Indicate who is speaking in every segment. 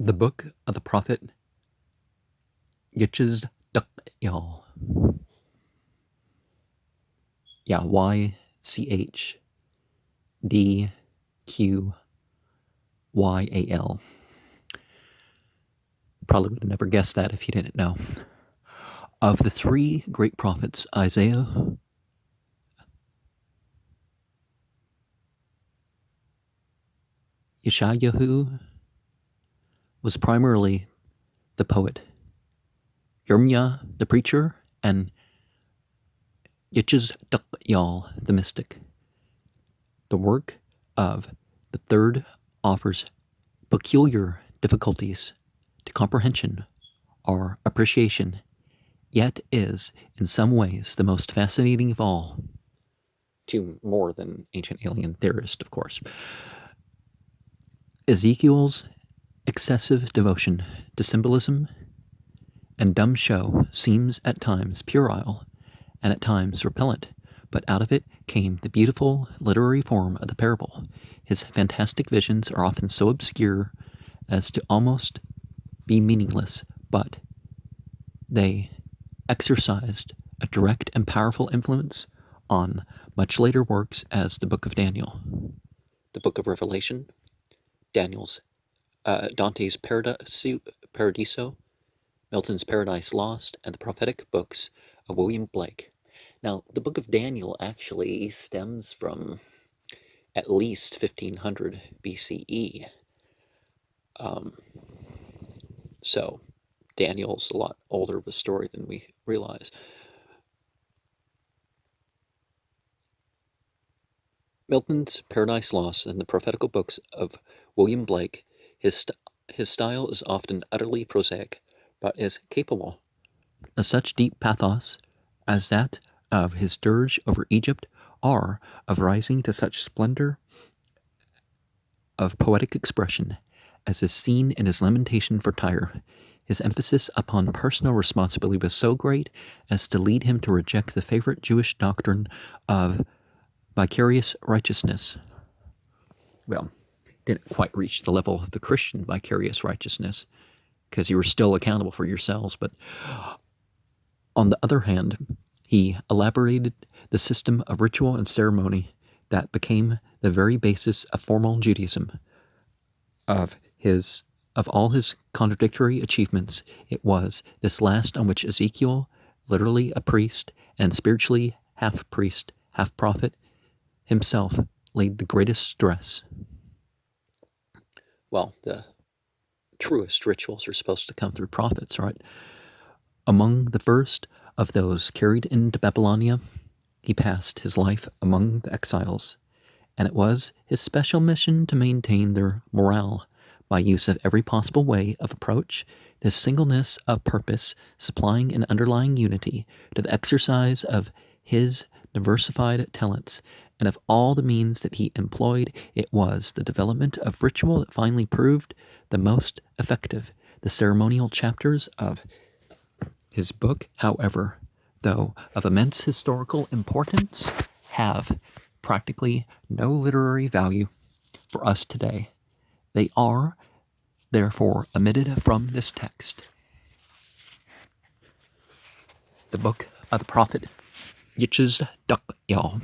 Speaker 1: The book of the prophet Yechezkel. Yeah, Ychdqyal. Probably would have never guessed that if you didn't know. Of the three great prophets, Isaiah, Yeshayahu was primarily the poet, Yirmiyah the preacher, and Yechezkel the mystic. The work of the third offers peculiar difficulties to comprehension or appreciation, yet is, in some ways, the most fascinating of all, to more than ancient alien theorists, of course. Ezekiel's excessive devotion to symbolism and dumb show seems at times puerile and at times repellent, but out of it came the beautiful literary form of the parable. His fantastic visions are often so obscure as to almost be meaningless, but they exercised a direct and powerful influence on much later works as the Book of Daniel, the Book of Revelation, Dante's Paradiso, Milton's Paradise Lost, and the prophetic books of William Blake. Now, the Book of Daniel actually stems from at least 1500 BCE. So, Daniel's a lot older of a story than we realize. Milton's Paradise Lost and the prophetical books of William Blake, his style is often utterly prosaic, but is capable of such deep pathos as that of his dirge over Egypt, or of rising to such splendor of poetic expression as is seen in his lamentation for Tyre. His emphasis upon personal responsibility was so great as to lead him to reject the favorite Jewish doctrine of vicarious righteousness. Well, didn't quite reach the level of the Christian vicarious righteousness, because you were still accountable for yourselves, but on the other hand, he elaborated the system of ritual and ceremony that became the very basis of formal Judaism. Of all his contradictory achievements, it was this last on which Ezekiel, literally a priest and spiritually half priest, half prophet, himself laid the greatest stress. Well, the truest rituals are supposed to come through prophets, right? Among the first of those carried into Babylonia, he passed his life among the exiles, and it was his special mission to maintain their morale by use of every possible way of approach, this singleness of purpose supplying an underlying unity to the exercise of his diversified talents, and of all the means that he employed, it was the development of ritual that finally proved the most effective. The ceremonial chapters of his book, however, though of immense historical importance, have practically no literary value for us today. They are, therefore, omitted from this text. The book of the prophet Yechezkel,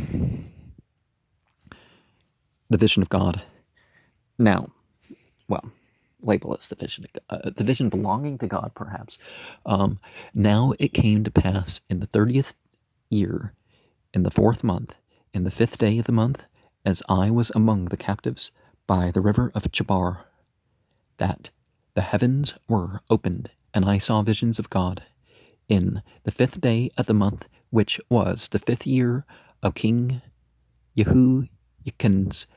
Speaker 1: the vision of God. Now, well, label as the vision belonging to God, perhaps. Now it came to pass in the 30th year, in the 4th month, in the 5th day of the month, as I was among the captives by the river of Chebar, that the heavens were opened, and I saw visions of God. In the 5th day of the month, which was the 5th year of King Jehoiakim's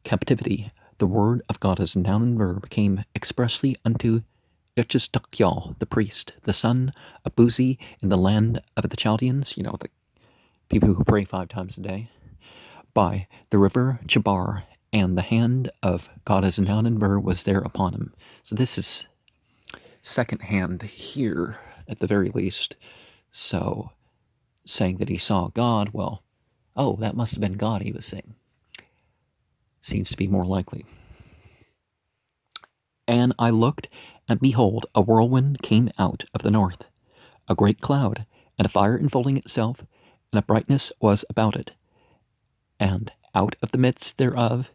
Speaker 1: captivity, the word of God as noun and verb came expressly unto Yechezkel, the priest, the son of Buzi, in the land of the Chaldeans, the people who pray 5 times a day, by the river Chebar, and the hand of God as noun and verb was there upon him. So this is second hand here, at the very least. So, saying that he saw God, well, oh, that must have been God he was seeing. Seems to be more likely. And I looked, and behold, a whirlwind came out of the north, a great cloud, and a fire enfolding itself, and a brightness was about it. And out of the midst thereof,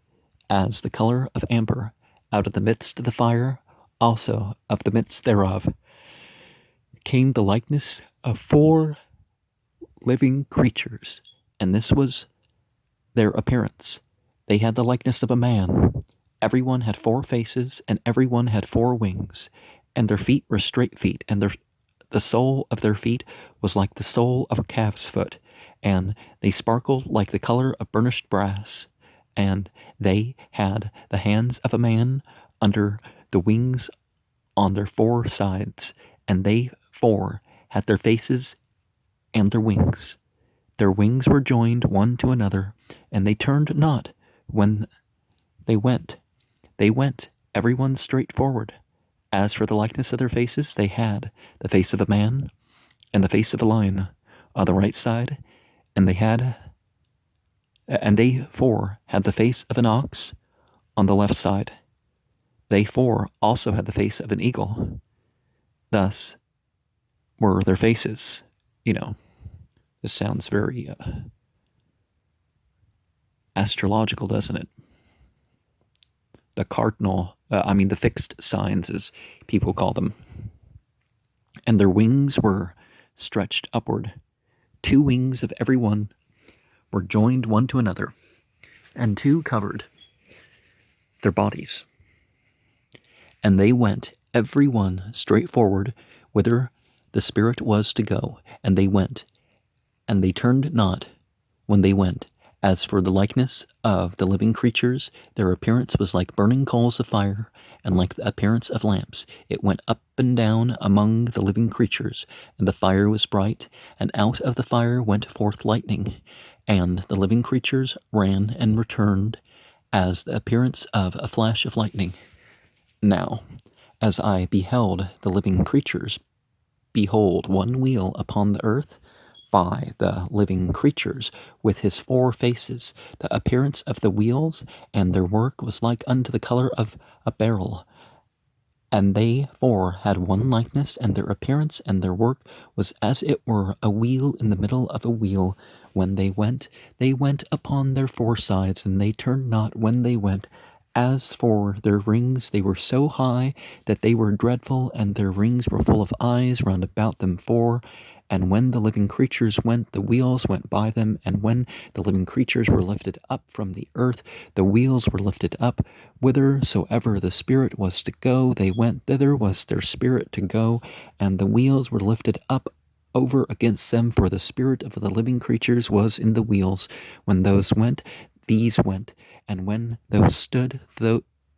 Speaker 1: as the color of amber, out of the midst of the fire, also of the midst thereof, came the likeness of 4 living creatures, and this was their appearance. They had the likeness of a man. Everyone had 4 faces, and everyone had 4 wings, and their feet were straight feet, and the sole of their feet was like the sole of a calf's foot, and they sparkled like the color of burnished brass, and they had the hands of a man under the wings on their 4 sides, and they 4 had their faces and their wings. Their wings were joined one to another, and they turned not when they went. They went, every one straight forward. As for the likeness of their faces, they had the face of a man and the face of a lion on the right side, and they 4 had the face of an ox on the left side. They 4 also had the face of an eagle. Thus were their faces. This sounds very astrological, doesn't it? The fixed signs, as people call them. And their wings were stretched upward. 2 wings of every one were joined one to another, and 2 covered their bodies. And they went, every one straight forward, whither the Spirit was to go. And they went, and they turned not when they went. As for the likeness of the living creatures, their appearance was like burning coals of fire, and like the appearance of lamps. It went up and down among the living creatures, and the fire was bright, and out of the fire went forth lightning. And the living creatures ran and returned as the appearance of a flash of lightning. Now, as I beheld the living creatures, behold, one wheel upon the earth, by the living creatures, with his 4 faces. The appearance of the wheels and their work was like unto the color of a beryl. And they 4 had one likeness, and their appearance and their work was as it were a wheel in the middle of a wheel. When they went upon their 4 sides, and they turned not when they went. As for their rings, they were so high that they were dreadful, and their rings were full of eyes round about them 4. And when the living creatures went, the wheels went by them. And when the living creatures were lifted up from the earth, the wheels were lifted up. Whithersoever the Spirit was to go, they went. Thither was their spirit to go. And the wheels were lifted up over against them, for the spirit of the living creatures was in the wheels. When those went, these went. And when those stood,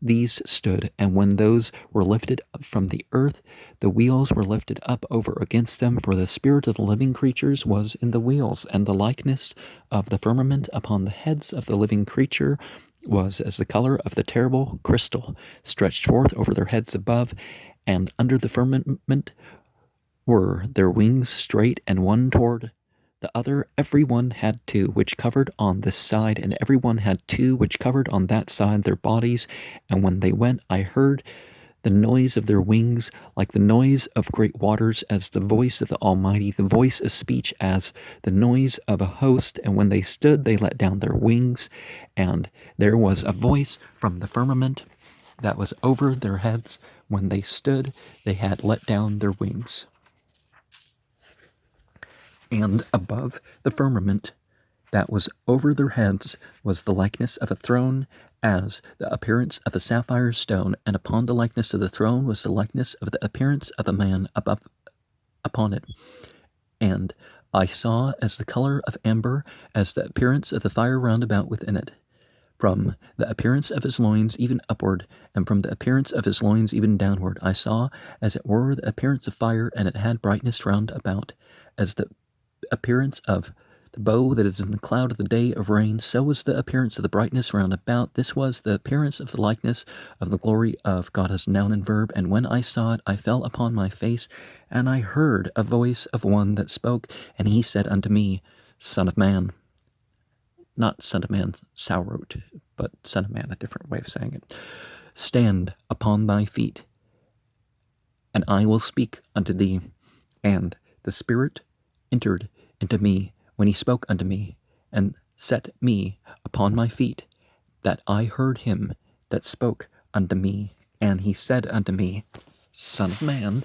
Speaker 1: these stood. And when those were lifted up from the earth, the wheels were lifted up over against them, for the spirit of the living creatures was in the wheels. And the likeness of the firmament upon the heads of the living creature was as the color of the terrible crystal, stretched forth over their heads above, and under the firmament were their wings straight, and one toward the other. Every one had 2 which covered on this side, and every one had 2 which covered on that side their bodies. And when they went, I heard the noise of their wings, like the noise of great waters, as the voice of the Almighty, the voice of speech, as the noise of a host. And when they stood, they let down their wings, and there was a voice from the firmament that was over their heads. When they stood, they had let down their wings. And above the firmament that was over their heads was the likeness of a throne, as the appearance of a sapphire stone, and upon the likeness of the throne was the likeness of the appearance of a man above upon it. And I saw as the color of amber, as the appearance of the fire round about within it. From the appearance of his loins even upward, and from the appearance of his loins even downward, I saw as it were the appearance of fire, and it had brightness round about, as the appearance of the bow that is in the cloud of the day of rain, so was the appearance of the brightness round about. This was the appearance of the likeness of the glory of God as noun and verb. And when I saw it, I fell upon my face, and I heard a voice of one that spoke, and he said unto me, Son of man. Not son of man, Sauerot, but son of man, a different way of saying it. stand upon thy feet, and I will speak unto thee. And the Spirit entered into me when he spoke unto me, and set me upon my feet, that I heard him that spoke unto me. And he said unto me, Son of man,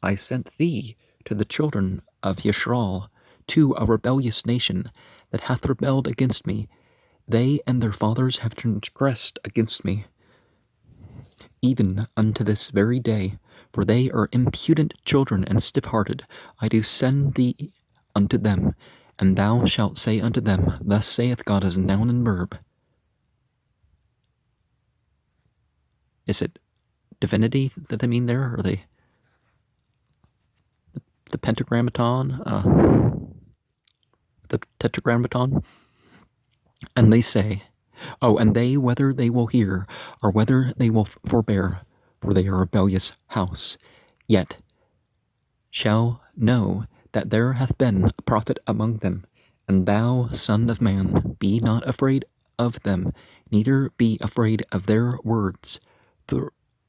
Speaker 1: I sent thee to the children of Yisrael, to a rebellious nation that hath rebelled against me. They and their fathers have transgressed against me, even unto this very day, for they are impudent children and stiff-hearted. I do send thee unto them, and thou shalt say unto them, Thus saith God, as noun and verb. Is it divinity that they mean there, or the pentagrammaton, the tetragrammaton? And they say, and they, whether they will hear, or whether they will forbear, for they are a rebellious house, yet shall know that there hath been a prophet among them. And thou, son of man, be not afraid of them, neither be afraid of their words.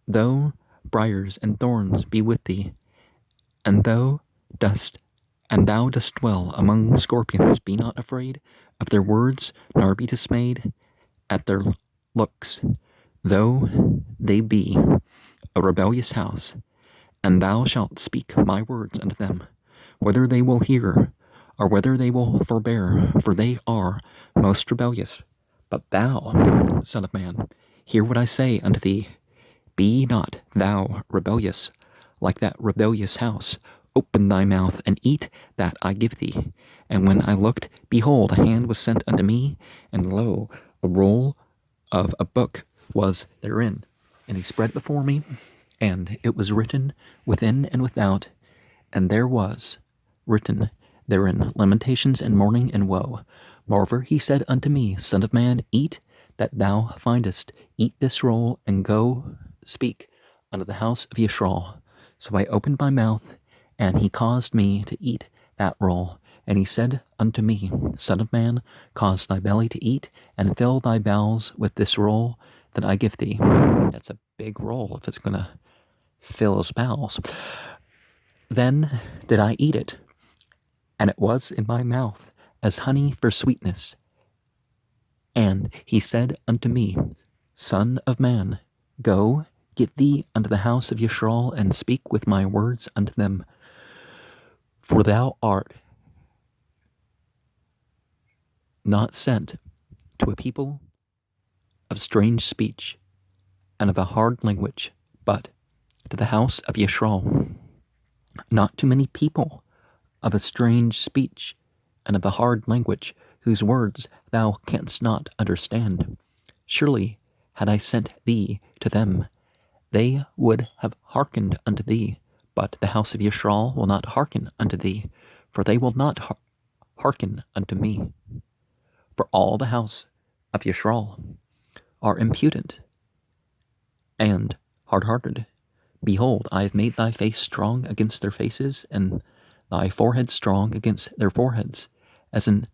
Speaker 1: Though briars and thorns be with thee, and thou dost dwell among scorpions, be not afraid of their words, nor be dismayed at their looks, though they be a rebellious house. And thou shalt speak my words unto them, whether they will hear, or whether they will forbear, for they are most rebellious. But thou, son of man, hear what I say unto thee. Be not thou rebellious, like that rebellious house. Open thy mouth, and eat that I give thee. And when I looked, behold, a hand was sent unto me, and lo, a roll of a book was therein. And he spread before me, and it was written within and without, and there was written therein lamentations and mourning and woe. Moreover, he said unto me, Son of man, eat that thou findest, eat this roll, and go speak unto the house of Yisrael. So I opened my mouth, and he caused me to eat that roll. And he said unto me, Son of man, cause thy belly to eat, and fill thy bowels with this roll that I give thee. That's a big roll if it's going to fill his bowels. Then did I eat it, and it was in my mouth as honey for sweetness. And he said unto me, Son of man, go, get thee unto the house of Yisrael, and speak with my words unto them. For thou art not sent to a people of strange speech and of a hard language, but to the house of Yisrael. Not to many people of a strange speech and of a hard language, whose words thou canst not understand. Surely, had I sent thee to them, they would have hearkened unto thee. But the house of Yisrael will not hearken unto thee, for they will not hearken unto me. For all the house of Yisrael are impudent and hard-hearted. Behold, I have made thy face strong against their faces, and thy forehead strong against their foreheads. As an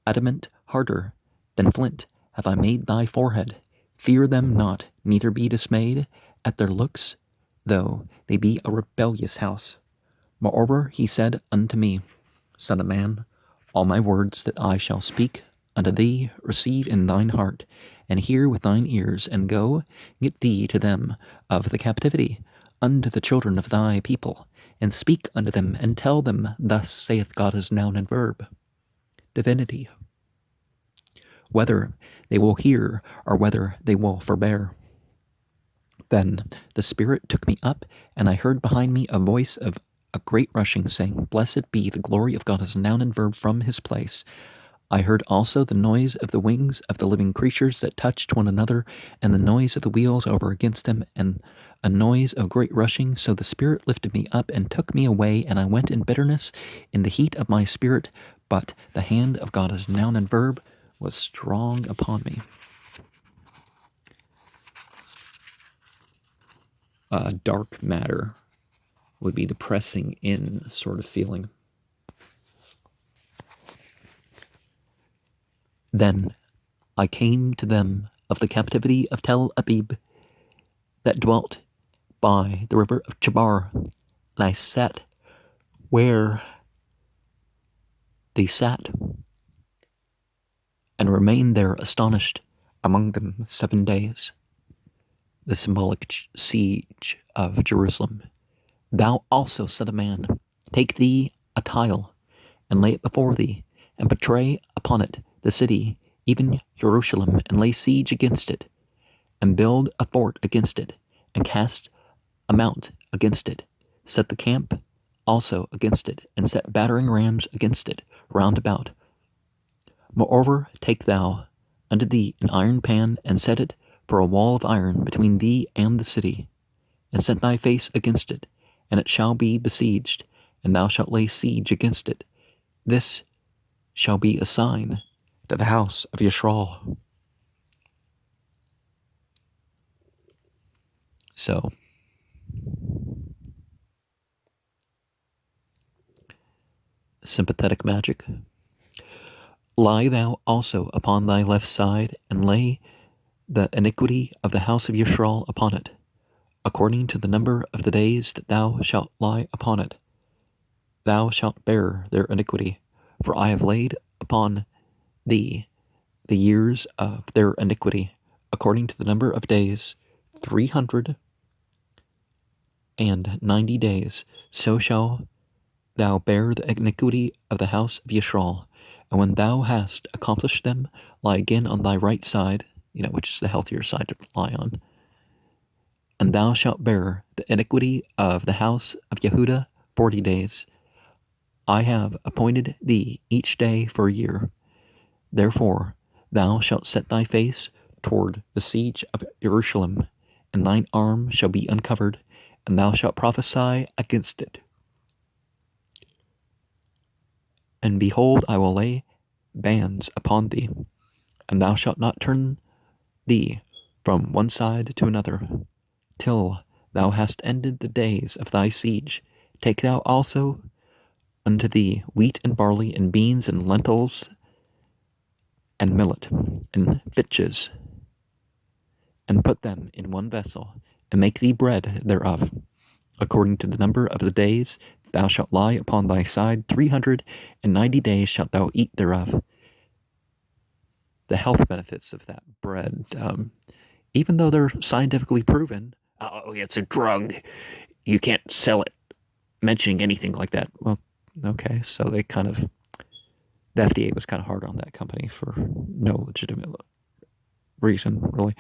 Speaker 1: adamant harder than flint have I made thy forehead. Fear them not, neither be dismayed at their looks, though they be a rebellious house. Moreover, he said unto me, Son of man, all my words that I shall speak unto thee receive in thine heart, and hear with thine ears, and go, get thee to them of the captivity, unto the children of thy people, and speak unto them, and tell them, Thus saith God, as noun and verb. Divinity. Whether they will hear, or whether they will forbear. Then the Spirit took me up, and I heard behind me a voice of a great rushing, saying, Blessed be the glory of God, as noun and verb, from his place. I heard also the noise of the wings of the living creatures that touched one another, and the noise of the wheels over against them, and a noise of great rushing. So the Spirit lifted me up and took me away, and I went in bitterness in the heat of my spirit, but the hand of God, as noun and verb, was strong upon me. Dark matter would be the pressing in sort of feeling. Then I came to them of the captivity of Tel Abib, that dwelt by the river of Chabar, and I sat where they sat, and remained there astonished among them 7 days. The symbolic siege of Jerusalem. Thou also, son of man, take thee a tile, and lay it before thee, and betray upon it the city, even Jerusalem, and lay siege against it, and build a fort against it, and cast a mount against it. Set the camp also against it, and set battering rams against it round about. Moreover, take thou unto thee an iron pan, and set it for a wall of iron between thee and the city, and set thy face against it, and it shall be besieged, and thou shalt lay siege against it. This shall be a sign to the house of Yisrael. So, sympathetic magic. Lie thou also upon thy left side, and lay the iniquity of the house of Yisrael upon it, according to the number of the days that thou shalt lie upon it. Thou shalt bear their iniquity, for I have laid upon thee the years of their iniquity, according to the number of days, 390 days. So shall thou bear the iniquity of the house of Yisrael. And when thou hast accomplished them, lie again on thy right side, which is the healthier side to lie on. And thou shalt bear the iniquity of the house of Yehuda 40 days. I have appointed thee each day for a year. Therefore thou shalt set thy face toward the siege of Jerusalem, and thine arm shall be uncovered, and thou shalt prophesy against it. And behold, I will lay bands upon thee, and thou shalt not turn thee from one side to another, till thou hast ended the days of thy siege. Take thou also unto thee wheat and barley and beans and lentils and millet and fitches, and put them in one vessel, and make thee bread thereof. According to the number of the days thou shalt lie upon thy side, 390 days shalt thou eat thereof. The health benefits of that bread, even though they're scientifically proven, it's a drug, you can't sell it, mentioning anything like that. Well, okay, so the FDA was kind of hard on that company for no legitimate reason, really.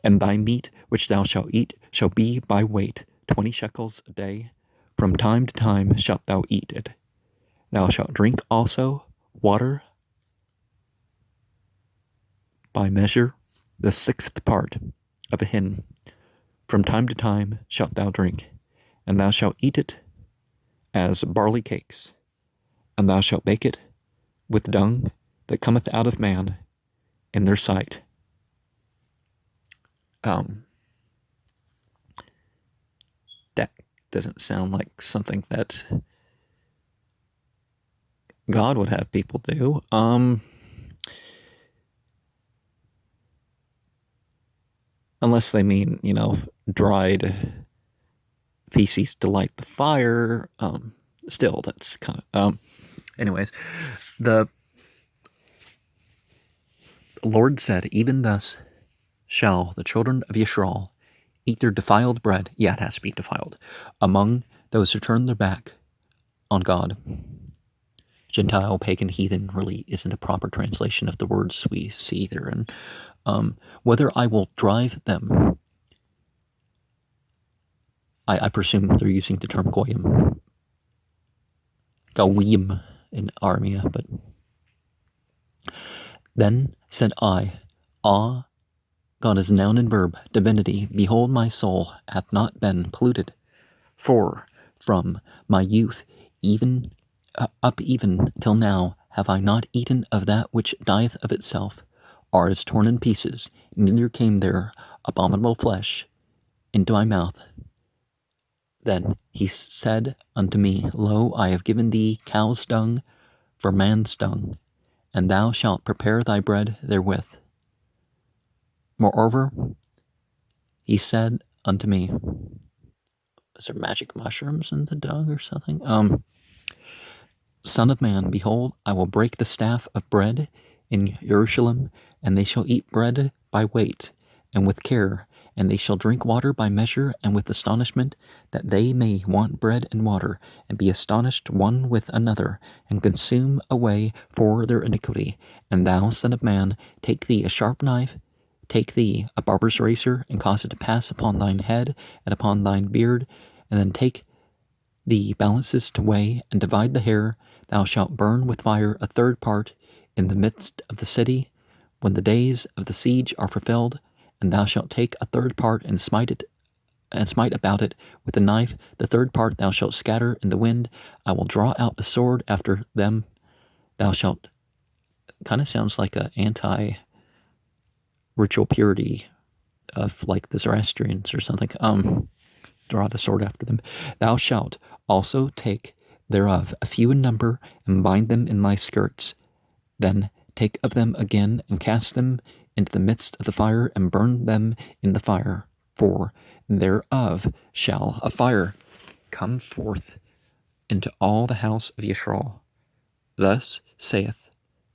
Speaker 1: And thy meat which thou shalt eat shall be by weight, 20 shekels a day. From time to time shalt thou eat it. Thou shalt drink also water by measure, the 6th part of a hin. From time to time shalt thou drink, and thou shalt eat it as barley cakes, and thou shalt bake it with dung that cometh out of man in their sight. That doesn't sound like something that God would have people do. Unless they mean, dried feces to light the fire. Still, that's kind of... anyways, the Lord said, even thus shall the children of Yisrael eat their defiled bread. Yeah, it has to be defiled. Among those who turn their back on God. Gentile, pagan, heathen really isn't a proper translation of the words we see there. And whether I will drive them, I presume they're using the term goyim in Aramea, but then said I, God is noun and verb, divinity. Behold, my soul hath not been polluted, for from my youth even till now have I not eaten of that which dieth of itself, or is torn in pieces, neither came there abominable flesh into my mouth. Then he said unto me, Lo, I have given thee cow's dung for man's dung, and thou shalt prepare thy bread therewith. Moreover, he said unto me. Is there magic mushrooms in the dung or something? Son of man, behold, I will break the staff of bread in Jerusalem, and they shall eat bread by weight, and with care, and they shall drink water by measure, and with astonishment, that they may want bread and water, and be astonished one with another, and consume away for their iniquity. And thou, son of man, take thee a sharp knife, take thee a barber's razor, and cause it to pass upon thine head, and upon thine beard, and then take the balances to weigh, and divide the hair. Thou shalt burn with fire a third part in the midst of the city, when the days of the siege are fulfilled. And thou shalt take a third part and smite about it with a knife. The third part thou shalt scatter in the wind. I will draw out a sword after them. Thou shalt, kind of sounds like a anti-ritual purity of like the Zoroastrians or something. Draw the sword after them. Thou shalt also take thereof a few in number, and bind them in thy skirts. Then take of them again, and cast them into the midst of the fire, and burn them in the fire. For thereof shall a fire come forth into all the house of Yisrael. Thus saith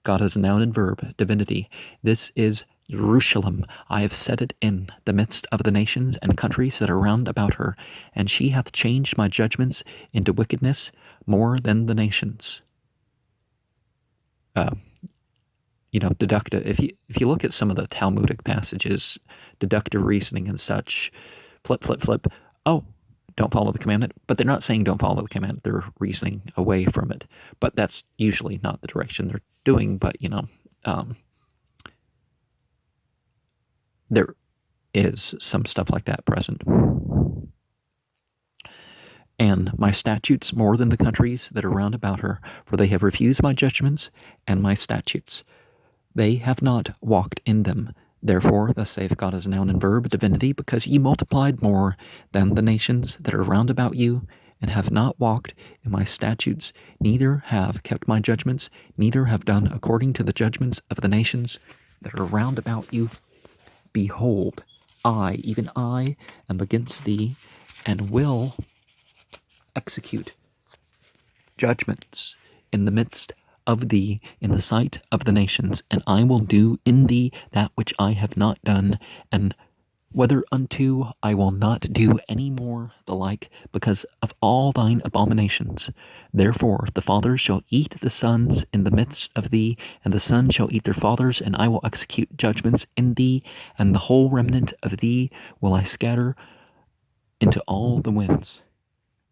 Speaker 1: God as a noun and verb, divinity. This is Jerusalem. I have set it in the midst of the nations and countries that are round about her, and she hath changed my judgments into wickedness more than the nations. Deductive. If you look at some of the Talmudic passages, deductive reasoning and such, flip. Oh, don't follow the commandment. But they're not saying don't follow the commandment. They're reasoning away from it. But that's usually not the direction they're doing. But there is some stuff like that present. And my statutes more than the countries that are round about her, for they have refused my judgments and my statutes. They have not walked in them. Therefore, thus saith God as a noun and verb, divinity, because ye multiplied more than the nations that are round about you, and have not walked in my statutes, neither have kept my judgments, neither have done according to the judgments of the nations that are round about you. Behold, I, even I, am against thee, and will execute judgments in the midst of thee, in the sight of the nations, and I will do in thee that which I have not done, and whether unto I will not do any more the like, because of all thine abominations. Therefore the fathers shall eat the sons in the midst of thee, and the sons shall eat their fathers, and I will execute judgments in thee, and the whole remnant of thee will I scatter into all the winds.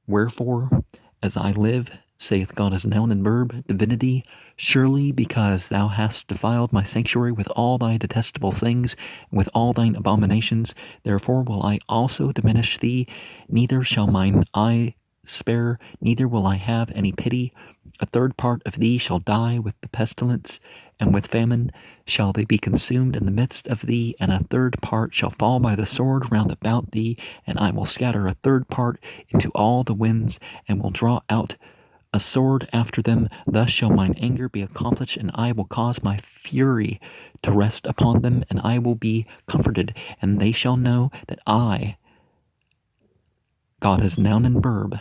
Speaker 1: Wherefore, as I live, saith God as noun and verb, divinity, surely because thou hast defiled my sanctuary with all thy detestable things, and with all thine abominations, therefore will I also diminish thee, neither shall mine eye spare, neither will I have any pity. A third part of thee shall die with the pestilence, and with famine shall they be consumed in the midst of thee, and a third part shall fall by the sword round about thee, and I will scatter a third part into all the winds, and will draw out a sword after them. Thus shall mine anger be accomplished, and I will cause my fury to rest upon them, and I will be comforted, and they shall know that I, God as noun and verb,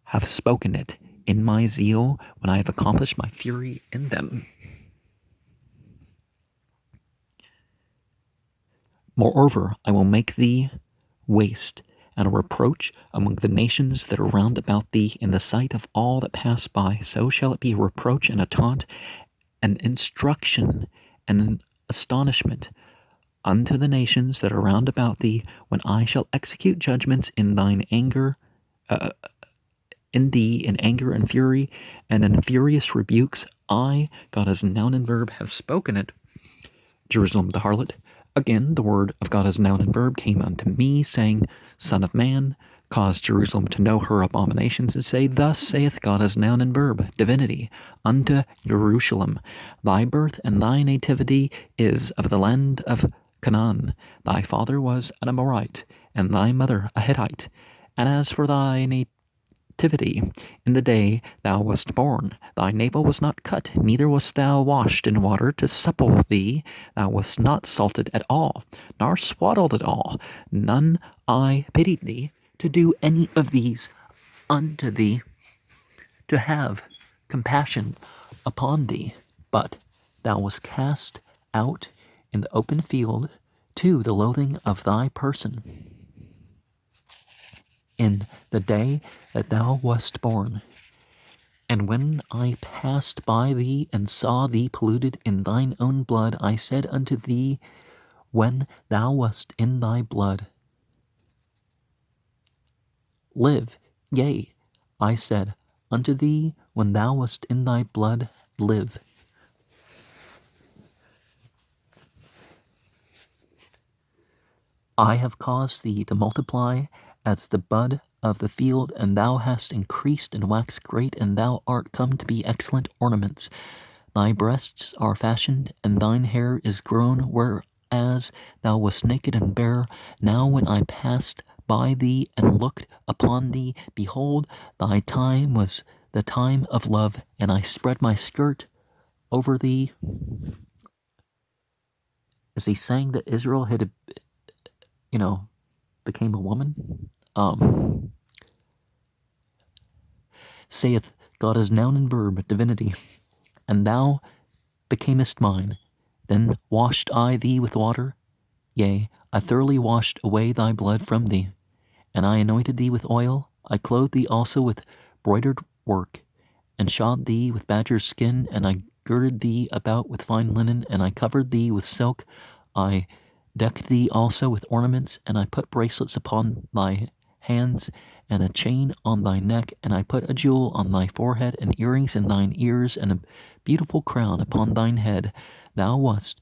Speaker 1: have spoken it in my zeal when I have accomplished my fury in them. Moreover, I will make thee waste, and a reproach among the nations that are round about thee in the sight of all that pass by. So shall it be a reproach and a taunt, an instruction and an astonishment unto the nations that are round about thee, when I shall execute judgments in thine anger, in thee in anger and fury, and in furious rebukes. I, God as noun and verb, have spoken it. Jerusalem the harlot. Again, the word of God as noun and verb came unto me, saying, Son of man, cause Jerusalem to know her abominations, and say, Thus saith God as noun and verb, divinity, unto Jerusalem, Thy birth and thy nativity is of the land of Canaan. Thy father was an Amorite, and thy mother a Hittite. And as for thy captivity. In the day thou wast born, thy navel was not cut, neither wast thou washed in water to supple thee. Thou wast not salted at all, nor swaddled at all. None I pitied thee to do any of these unto thee, to have compassion upon thee. But thou wast cast out in the open field to the loathing of thy person. In the day that thou wast born, and when I passed by thee and saw thee polluted in thine own blood, I said unto thee, when thou wast in thy blood, live. Yea, I said unto thee, when thou wast in thy blood, live. I have caused thee to multiply as the bud of the field, and thou hast increased and waxed great, and thou art come to be excellent ornaments. Thy breasts are fashioned, and thine hair is grown, whereas thou wast naked and bare. Now when I passed by thee and looked upon thee, behold, thy time was the time of love, and I spread my skirt over thee. Is he saying that Israel had, became a woman? Saith God as noun and verb, divinity. And thou becamest mine. Then washed I thee with water. Yea, I thoroughly washed away thy blood from thee. And I anointed thee with oil. I clothed thee also with broidered work, and shod thee with badger's skin, and I girded thee about with fine linen, and I covered thee with silk. I decked thee also with ornaments, and I put bracelets upon thy hands, and a chain on thy neck, and I put a jewel on thy forehead, and earrings in thine ears, and a beautiful crown upon thine head. Thus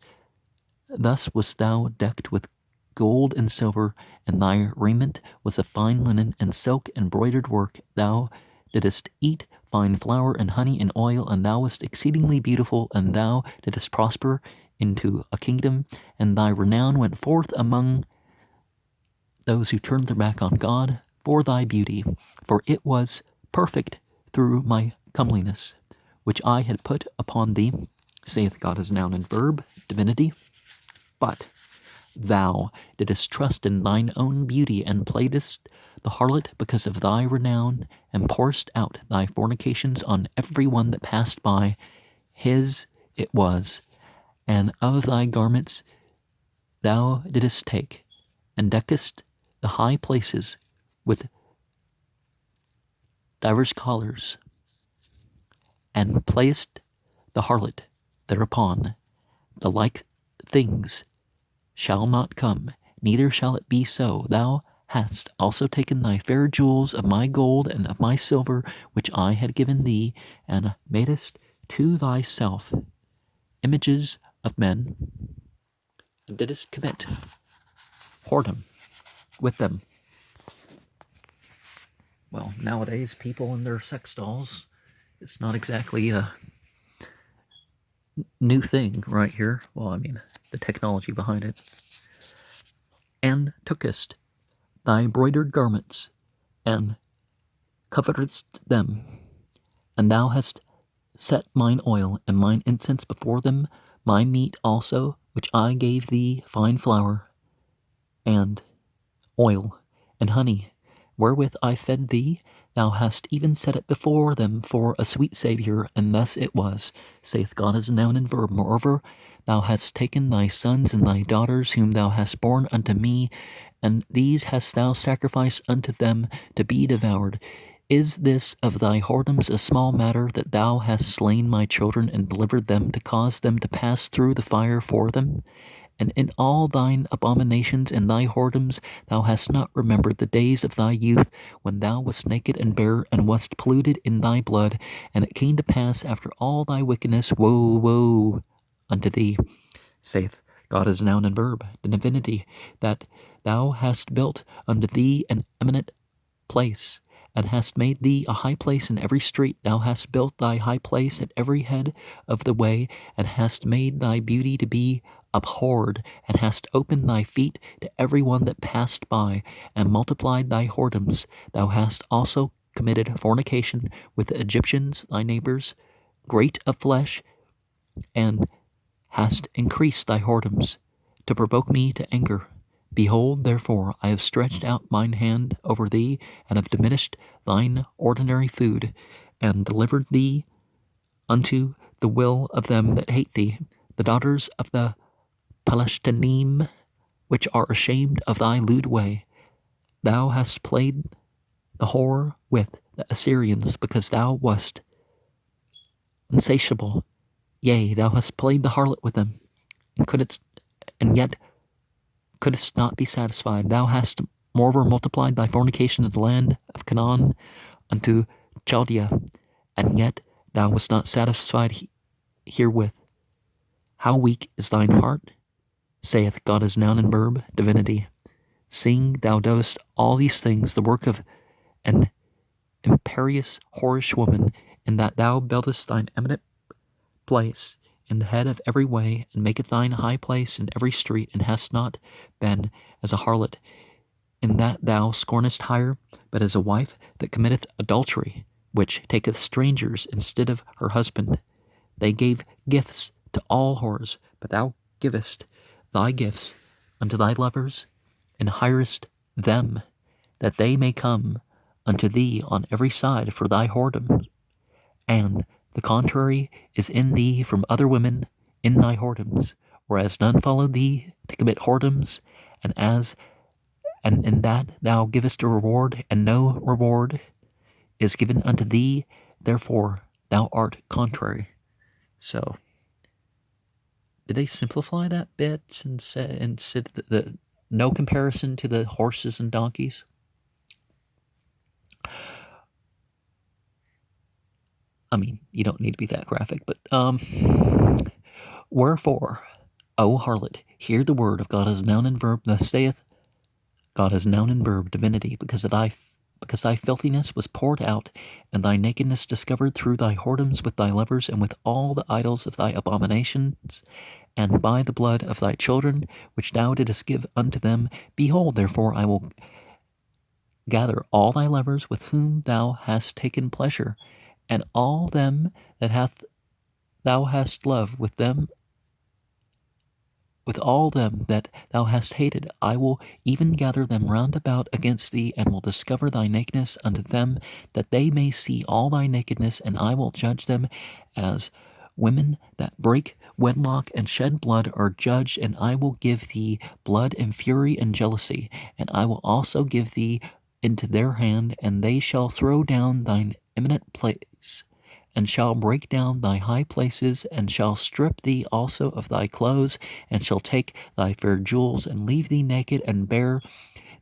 Speaker 1: wast thou decked with gold and silver, and thy raiment was of fine linen and silk and broidered work. Thou didst eat fine flour and honey and oil, and thou wast exceedingly beautiful, and thou didst prosper into a kingdom, and thy renown went forth among those who turned their back on God for thy beauty, for it was perfect through my comeliness, which I had put upon thee, saith God as noun and verb, divinity. But thou didst trust in thine own beauty, and playedst the harlot because of thy renown, and pourest out thy fornications on every one that passed by. His it was, and of thy garments thou didst take, and deckest the high places with divers collars, and playest the harlot thereupon. The like things shall not come, neither shall it be so. Thou hast also taken thy fair jewels of my gold and of my silver, which I had given thee, and madest to thyself images of men, and didst commit whoredom with them. Well, nowadays, people and their sex dolls, it's not exactly a new thing right here. Well, I mean, the technology behind it. And tookest thy broidered garments, and coveredst them, and thou hast set mine oil and mine incense before them, my meat also, which I gave thee, fine flour, and oil, and honey, wherewith I fed thee. Thou hast even set it before them for a sweet Saviour, and thus it was, saith God as a noun and verb. Moreover, thou hast taken thy sons and thy daughters, whom thou hast borne unto me, and these hast thou sacrificed unto them to be devoured. Is this of thy whoredoms a small matter, that thou hast slain my children, and delivered them to cause them to pass through the fire for them? And in all thine abominations and thy whoredoms thou hast not remembered the days of thy youth, when thou wast naked and bare, and wast polluted in thy blood. And it came to pass after all thy wickedness, woe unto thee, saith God as noun and verb, the divinity, that thou hast built unto thee an eminent place, and hast made thee a high place in every street. Thou hast built thy high place at every head of the way, and hast made thy beauty to be abhorred, and hast opened thy feet to every one that passed by, and multiplied thy whoredoms. Thou hast also committed fornication with the Egyptians, thy neighbors, great of flesh, and hast increased thy whoredoms, to provoke me to anger. Behold, therefore, I have stretched out mine hand over thee, and have diminished thine ordinary food, and delivered thee unto the will of them that hate thee, the daughters of the Palestinim, which are ashamed of thy lewd way. Thou hast played the whore with the Assyrians, because thou wast insatiable. Yea, thou hast played the harlot with them, and yet couldst not be satisfied. Thou hast moreover multiplied thy fornication in the land of Canaan unto Chaldea, and yet thou wast not satisfied herewith. How weak is thine heart, saith God as noun and verb, divinity. Seeing thou doest all these things, the work of an imperious whorish woman, in that thou buildest thine eminent place in the head of every way, and maketh thine high place in every street, and hast not been as a harlot, in that thou scornest hire, but as a wife that committeth adultery, which taketh strangers instead of her husband. They gave gifts to all whores, but thou givest thy gifts unto thy lovers, and hirest them, that they may come unto thee on every side for thy whoredom. And the contrary is in thee from other women in thy whoredoms, whereas none follow thee to commit whoredoms, and in that thou givest a reward, and no reward is given unto thee, therefore thou art contrary. So, did they simplify that bit and said the no comparison to the horses and donkeys? I mean, you don't need to be that graphic, but wherefore, O harlot, hear the word of God as noun and verb. Thus saith God as noun and verb, divinity, because thy filthiness was poured out, and thy nakedness discovered through thy whoredoms with thy lovers, and with all the idols of thy abominations, and by the blood of thy children, which thou didst give unto them. Behold, therefore, I will gather all thy lovers with whom thou hast taken pleasure, and all them that thou hast loved, with all them that thou hast hated, I will even gather them round about against thee, and will discover thy nakedness unto them, that they may see all thy nakedness, and I will judge them as women that break wedlock and shed blood are judged, and I will give thee blood and fury and jealousy, and I will also give thee into their hand, and they shall throw down thine eminent place, and shall break down thy high places, and shall strip thee also of thy clothes, and shall take thy fair jewels, and leave thee naked and bare.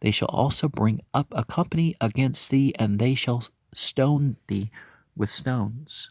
Speaker 1: They shall also bring up a company against thee, and they shall stone thee with stones.